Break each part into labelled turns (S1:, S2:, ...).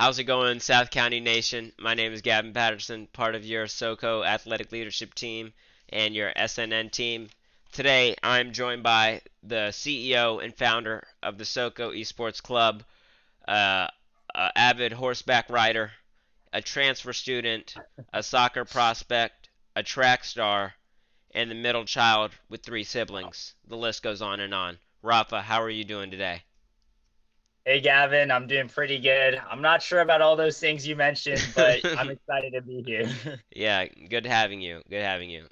S1: How's it going, South County Nation? My name is Gavin Patterson, part of your Soco Athletic Leadership Team and your SNN team. Today, I'm joined by the CEO and founder of the Soco Esports Club, uh, a avid horseback rider, a transfer student, a soccer prospect, a track star, and the middle child with three siblings. The list goes on and on. Rafa, how are you doing today?
S2: Hey Gavin, I'm doing pretty good. I'm not sure about all those things you mentioned, but I'm excited to be here.
S1: Yeah, good having you. Good having you.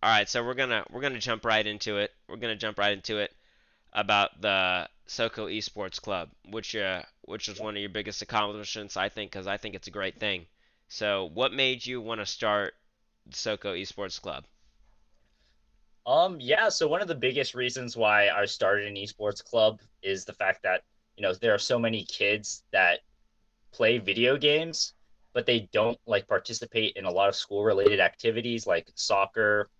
S1: All right, so we're gonna jump right into it. We're gonna jump right into it about the Soco Esports Club, which is one of your biggest accomplishments, I think, because I think it's a great thing. So, what made you want to start the Soco Esports Club?
S2: Yeah, so one of the biggest reasons why I started an esports club is the fact that, there are so many kids that play video games, but they don't like participate in a lot of school related activities like soccer,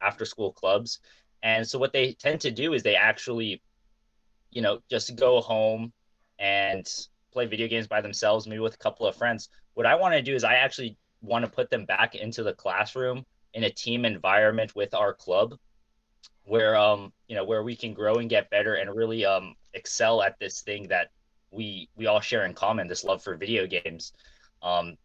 S2: after school clubs. And so what they tend to do is they actually just go home and play video games by themselves, maybe with a couple of friends. What I want to do is I actually want to put them back into the classroom in a team environment with our club where where we can grow and get better and really excel at this thing that we all share in common, this love for video games. Um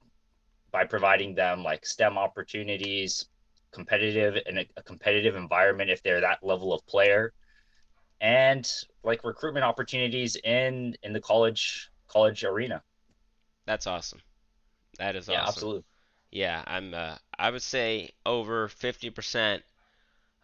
S2: by providing them like STEM opportunities, competitive and a competitive environment if they're that level of player, and like recruitment opportunities in the college arena.
S1: That's awesome. That is
S2: Yeah,
S1: awesome.
S2: absolutely.
S1: Yeah, I would say over 50%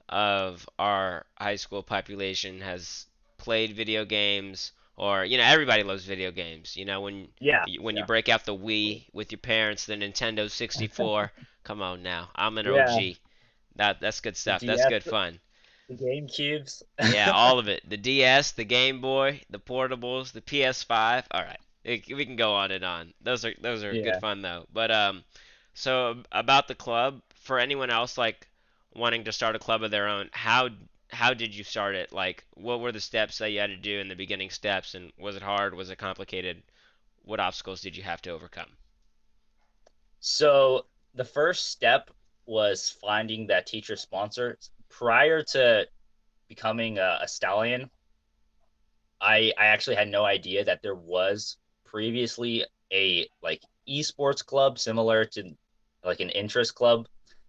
S1: of our high school population has played video games, or everybody loves video games.
S2: Yeah,
S1: When you
S2: yeah,
S1: break out the Wii with your parents, the Nintendo 64. Come on now, I'm an
S2: yeah.
S1: OG. That's good
S2: The
S1: stuff. That's
S2: DS,
S1: good fun.
S2: the Game Cubes.
S1: Yeah, all of it. The DS, the Game Boy, the portables, the PS5. All right, we can go on and on. Those are good
S2: Yeah.
S1: fun though. But so about the club, for anyone else like wanting to start a club of their own, how did you start it? Like, what were the steps that you had to do in the beginning steps, and was it hard? Was it complicated? What obstacles did you have to overcome?
S2: So the first step was finding that teacher sponsor. Prior to becoming a stallion, I actually had no idea that there was previously a like esports club similar to like an interest club.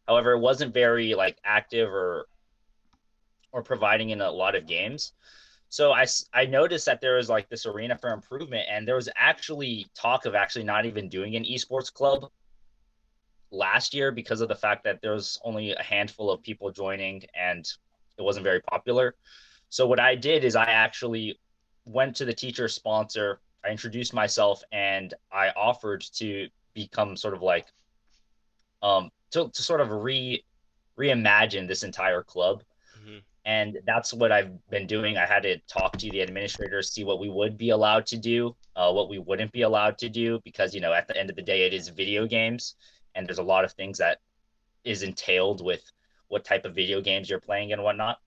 S2: However, it wasn't very like active or providing in a lot of games. So I noticed that there was like this arena for improvement, and there was actually talk of actually not even doing an esports club last year because of the fact that there was only a handful of people joining and it wasn't very popular. So what I did is I actually went to the teacher sponsor, I introduced myself, and I offered to become sort of like to sort of reimagine this entire club.
S1: Hmm.
S2: And that's what I've been doing. I had to talk to the administrators, see what we would be allowed to do, what we wouldn't be allowed to do, because at the end of the day, it is video games, and there's a lot of things that is entailed with what type of video games you're playing and whatnot.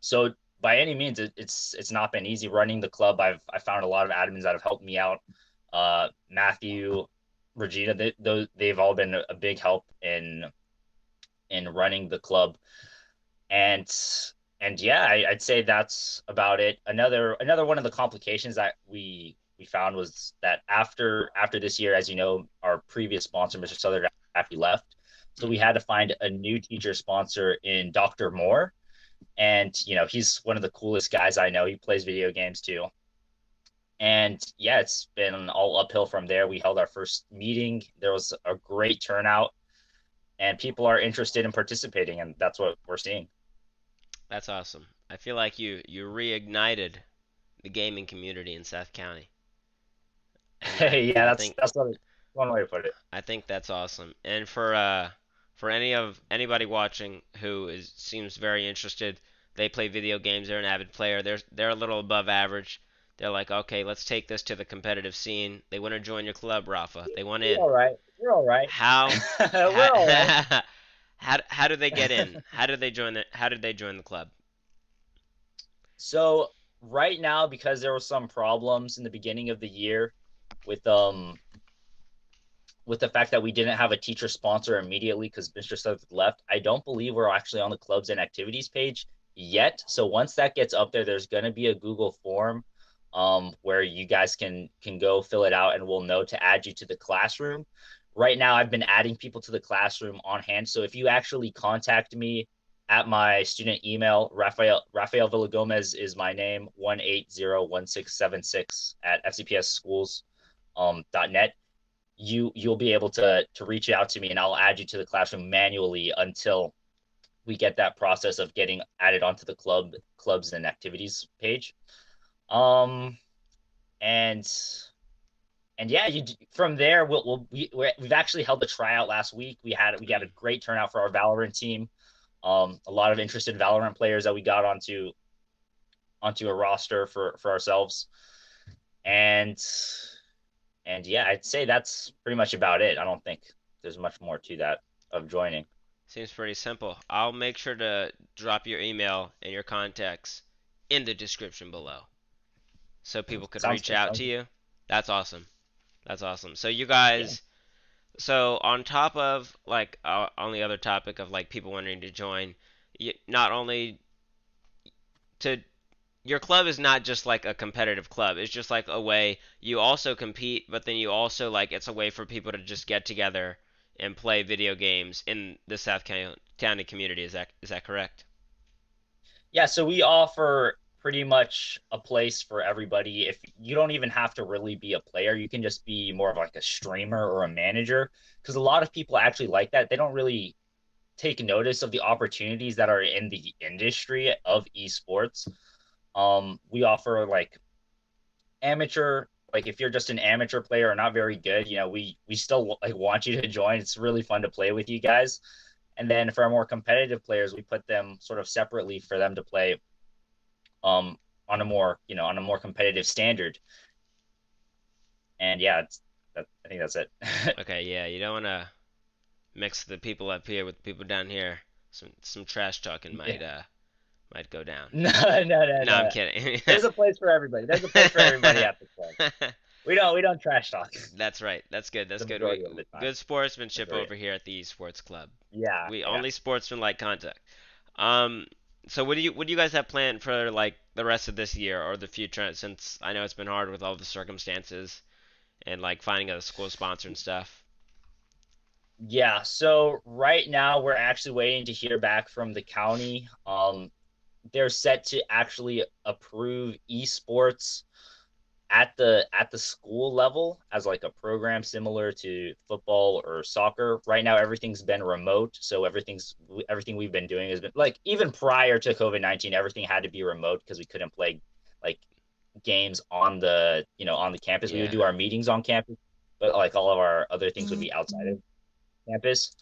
S2: So by any means, it's not been easy running the club. I found a lot of admins that have helped me out. Matthew, Regina, they've all been a big help in running the club. And and yeah, I'd say that's about it. Another one of the complications that we found was that after this year, as you know, our previous sponsor, Mr. Southern, actually left. So we
S1: Hmm.
S2: had to find a new teacher sponsor in Dr. Moore. And he's one of the coolest guys I know. He plays video games too. And yeah, it's been all uphill from there. We held our first meeting. There was a great turnout, and people are interested in participating, and that's what we're seeing.
S1: That's awesome. I feel like you reignited the gaming community in South County, and I
S2: Yeah,
S1: I
S2: that's
S1: think
S2: one way to put it.
S1: I think that's awesome. And for anybody watching who seems very interested, they play video games. They're an avid player. They're a little above average. They're like, okay, let's take this to the competitive scene. They want to join your club, Rafa. They want
S2: We're
S1: in.
S2: all right. We're all right.
S1: How
S2: We're all right.
S1: how how do they get in? How did they join the club?
S2: So right now, because there were some problems in the beginning of the year, with with the fact that we didn't have a teacher sponsor immediately because Mr. Sutherland left, I don't believe we're actually on the clubs and activities page yet. So once that gets up there, there's going to be a Google form where you guys can go fill it out, and we'll know to add you to the classroom. Right now, I've been adding people to the classroom on hand. So if you actually contact me at my student email, Rafael Villagomez is my name, 1801676 at fcpsschools .net. You'll be able to reach out to me, and I'll add you to the classroom manually until we get that process of getting added onto the clubs and activities page. Um and and yeah, from there we've actually held a tryout last week. We got a great turnout for our Valorant team. A lot of interested Valorant players that we got onto a roster for ourselves. And yeah, I'd say that's pretty much about it. I don't think there's much more to that of joining.
S1: Seems pretty simple. I'll make sure to drop your email and your contacts in the description below so people could
S2: Sounds
S1: reach
S2: good.
S1: out
S2: Sounds
S1: to
S2: good.
S1: you. That's awesome. That's awesome. So you
S2: Yeah.
S1: guys, so on top of like on the other topic of like people wanting to join, not only to your club is not just like a competitive club. It's just like a way you also compete, but then you also like it's a way for people to just get together and play video games in the South County community. Is that correct?
S2: Yeah, so we offer pretty much a place for everybody. If you don't even have to really be a player, you can just be more of like a streamer or a manager, because a lot of people actually like that. They don't really take notice of the opportunities that are in the industry of esports. We offer like amateur, like if you're just an amateur player or not very good, we still like want you to join. It's really fun to play with you guys. And then for our more competitive players, we put them sort of separately for them to play um on a more competitive standard. And yeah, I think that's it.
S1: Okay, yeah, you don't want to mix the people up here with the people down here. Some trash talking
S2: Yeah.
S1: might go down.
S2: No, no, no,
S1: No, I'm
S2: no.
S1: kidding.
S2: There's a place for everybody. There's a place for everybody at the club. We don't trash talk
S1: That's right. That's good. That's
S2: the
S1: good.
S2: majority of the time.
S1: Good sportsmanship
S2: Majority.
S1: over here at the Esports Club.
S2: Yeah,
S1: We
S2: yeah.
S1: only sportsmen like contact. Um, so what do you guys have planned for like the rest of this year or the future? Since I know it's been hard with all the circumstances and like finding a school sponsor and stuff.
S2: Yeah, so right now we're actually waiting to hear back from the county. They're set to actually approve esports at the school level as like a program similar to football or soccer. Right now everything's been remote, so everything we've been doing has been like even prior to COVID-19, everything had to be remote because we couldn't play like games on the campus. We would
S1: Yeah.
S2: do our meetings on campus, but like all of our other things would be outside of campus.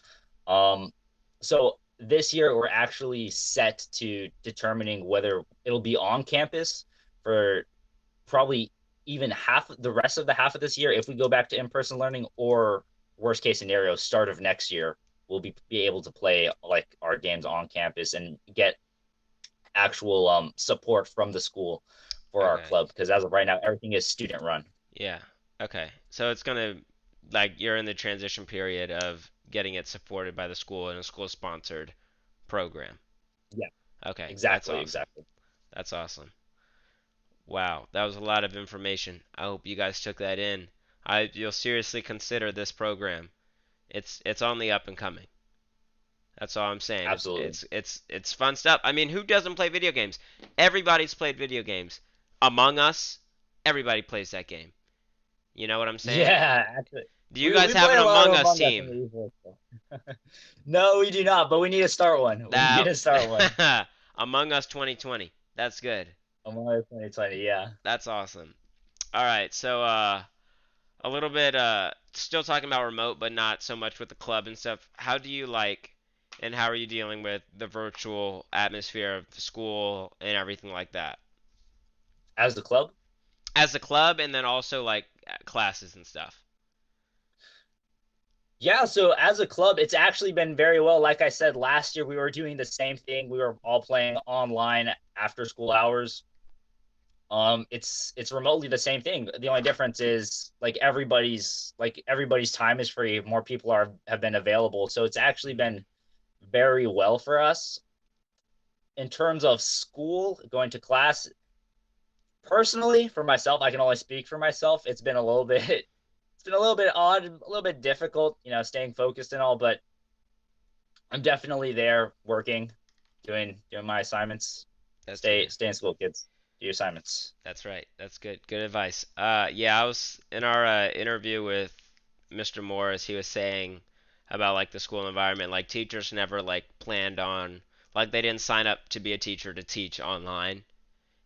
S2: Um, so this year we're actually set to determining whether it'll be on campus for probably even half the rest of the half of this year if we go back to in-person learning, or worst case scenario, start of next year we'll be able to play like our games on campus and get actual support from the school for our
S1: Okay.
S2: club, because as of right now everything is student run.
S1: Yeah. Okay. So it's gonna like you're in the transition period of getting it supported by the school in a school sponsored program.
S2: Yeah,
S1: Okay, that's
S2: exactly,
S1: awesome.
S2: exactly.
S1: That's awesome. Wow, that was a lot of information. I hope you guys took that in. You'll seriously consider this program. It's on the up and coming. That's all I'm saying. It's
S2: Absolutely.
S1: it's it's it's fun stuff. I mean, who doesn't play video games? Everybody's played video games. Among Us, everybody plays that game. You know what I'm saying?
S2: Yeah, actually,
S1: Do you
S2: we
S1: guys have
S2: play
S1: an
S2: a lot
S1: Among
S2: of
S1: Us
S2: Among Us in
S1: team?
S2: the esports. No, we do not, but we need to start one. We need
S1: That
S2: to start one.
S1: Among Us 2020. That's good.
S2: Among Us 2020, yeah.
S1: That's awesome. All right, so a little bit still talking about remote but not so much with the club and stuff. How do you like and how are you dealing with the virtual atmosphere of the school and everything like that?
S2: As the club?
S1: As a club and then also like classes and stuff.
S2: Yeah, so as a club, it's actually been very well. Like I said, last year we were doing the same thing. We were all playing online after school hours. It's remotely the same thing. The only difference is everybody's time is free. More people are have been available, so it's actually been very well for us in terms of school, going to class. Personally, for myself, I can only speak for myself. It's been a little bit odd, a little bit difficult, staying focused and all, but I'm definitely there working, doing my assignments.
S1: That's
S2: Stay in school, kids. Do your assignments.
S1: That's right. That's good. Good advice. Yeah, I was in our interview with Mr. Morris. He was saying about like the school environment. Like teachers never like planned on like they didn't sign up to be a teacher to teach online,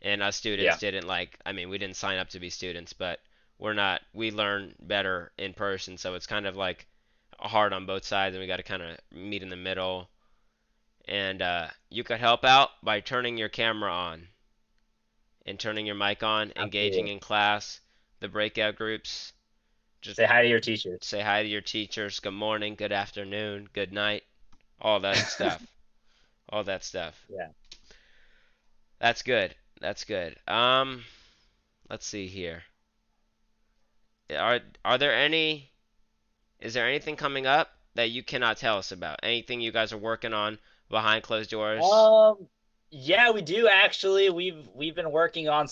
S1: and us students
S2: Yeah,
S1: didn't like. I mean, we didn't sign up to be students, but we're not. We learn better in person, so it's kind of like hard on both sides, and we got to kind of meet in the middle. And you could help out by turning your camera on and turning your mic on, engaging
S2: absolutely.
S1: in class, the breakout groups. Just
S2: Say hi to your teachers.
S1: say hi to your teachers. Good morning, good afternoon, good night, all that stuff. All that stuff.
S2: Yeah.
S1: That's good. That's good. Let's see here. Are there any is there anything coming up that you cannot tell us about? Anything you guys are working on behind closed doors?
S2: Um, yeah, we do actually. We've been working on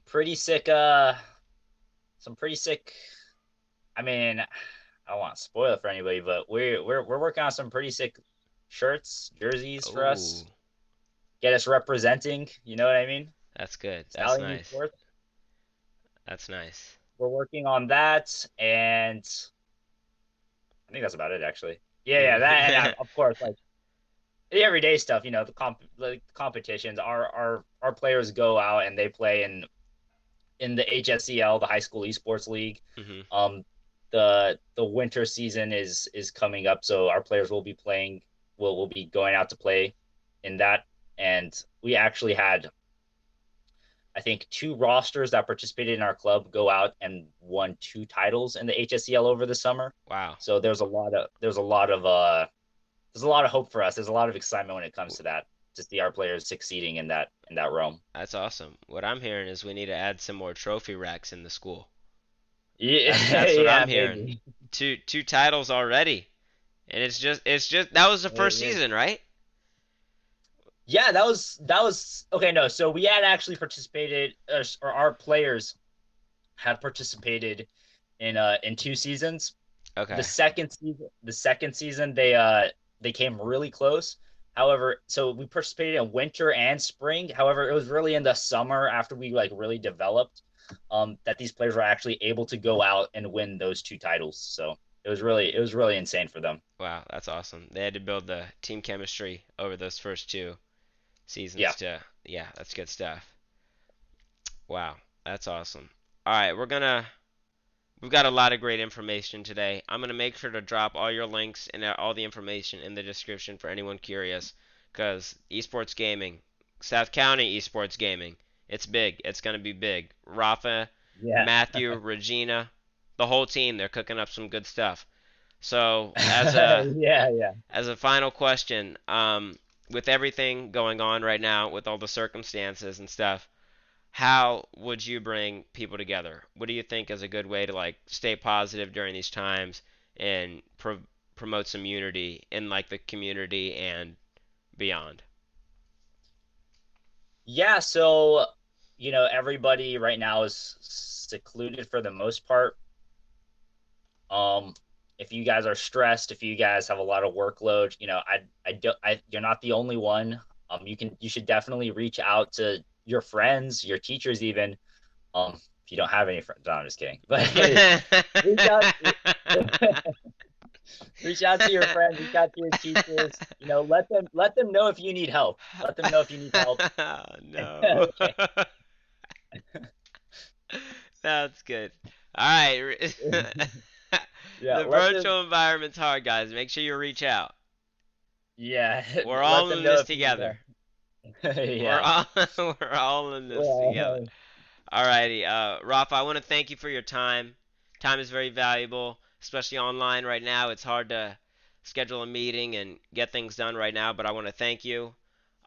S2: pretty sick some pretty sick I mean, I don't want to spoil it for anybody, but we're working on some pretty sick shirts, jerseys for
S1: Oh,
S2: us. Get us representing, you know what I mean?
S1: that's good. That's
S2: Stallion
S1: nice.
S2: Esports.
S1: That's nice.
S2: We're working on that, and I think that's about it actually. Yeah, that and of course like the everyday stuff, the competitions. Our players go out and they play in the HSCL, the High School Esports League.
S1: Mhm.
S2: Um, the winter season is coming up, so our players will be playing. Will be going out to play in that, and we actually had I think two rosters that participated in our club go out and won two titles in the HSCL over the summer.
S1: Wow.
S2: So there's a lot of hope for us. There's a lot of excitement when it comes to that to see our players succeeding in that realm.
S1: That's awesome. What I'm hearing is we need to add some more trophy racks in the school.
S2: Yeah,
S1: That's what
S2: yeah,
S1: I'm hearing.
S2: maybe.
S1: Two titles already, and it's just that was the first
S2: Maybe.
S1: season, right?
S2: Yeah, that was okay. No, so we had actually participated, or our players had participated in two seasons.
S1: Okay.
S2: The second season they came really close. However, so we participated in winter and spring. However, it was really in the summer after we like really developed that these players were actually able to go out and win those two titles. So it was really insane for them.
S1: Wow, that's awesome. They had to build the team chemistry over those first two seasons
S2: Yeah.
S1: to yeah, that's good stuff. Wow, that's awesome. All right, we've got a lot of great information today. I'm gonna make sure to drop all your links and all the information in the description for anyone curious, because esports gaming, South County esports gaming, it's big. It's gonna be big. Rafa,
S2: Yeah.
S1: Matthew, Regina, the whole team, they're cooking up some good stuff. So as a
S2: Yeah, yeah.
S1: as a final question, with everything going on right now, with all the circumstances and stuff, how would you bring people together? What do you think is a good way to like stay positive during these times and promote some unity in like the community and beyond?
S2: Yeah, so everybody right now is secluded for the most part. Um, if you guys are stressed, if you guys have a lot of workload, you're not the only one. You should definitely reach out to your friends, your teachers, even. If you don't have any friends, no, I'm just kidding. But reach out, reach out to your friends, reach out to your teachers. Let them know if you need help. Let them know if you need help.
S1: No.
S2: Okay.
S1: That's good. All right.
S2: Yeah,
S1: The
S2: let them.
S1: virtual environment's hard, guys. Make sure you reach out.
S2: Yeah,
S1: We're
S2: let
S1: all
S2: them
S1: in
S2: know
S1: this
S2: if you need
S1: together.
S2: help.
S1: We're
S2: Yeah.
S1: all we're all in this together.
S2: Yeah.
S1: Alrighty, Rafa, I want to thank you for your time. Time is very valuable, especially online right now. It's hard to schedule a meeting and get things done right now, but I want to thank you.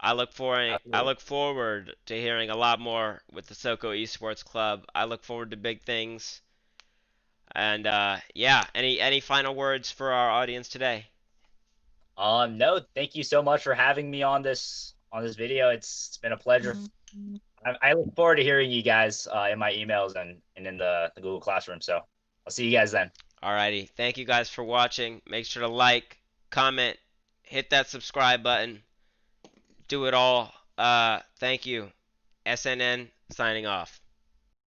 S1: I
S2: Absolutely.
S1: look forward to hearing a lot more with the Soco Esports Club. I look forward to big things. And yeah, any final words for our audience today?
S2: No, thank you so much for having me on this video. It's been a pleasure. I look forward to hearing you guys in my emails and in the Google Classroom. So I'll see you guys then.
S1: Alrighty, thank you guys for watching. Make sure to like, comment, hit that subscribe button. Do it all. Thank you. SNN signing off.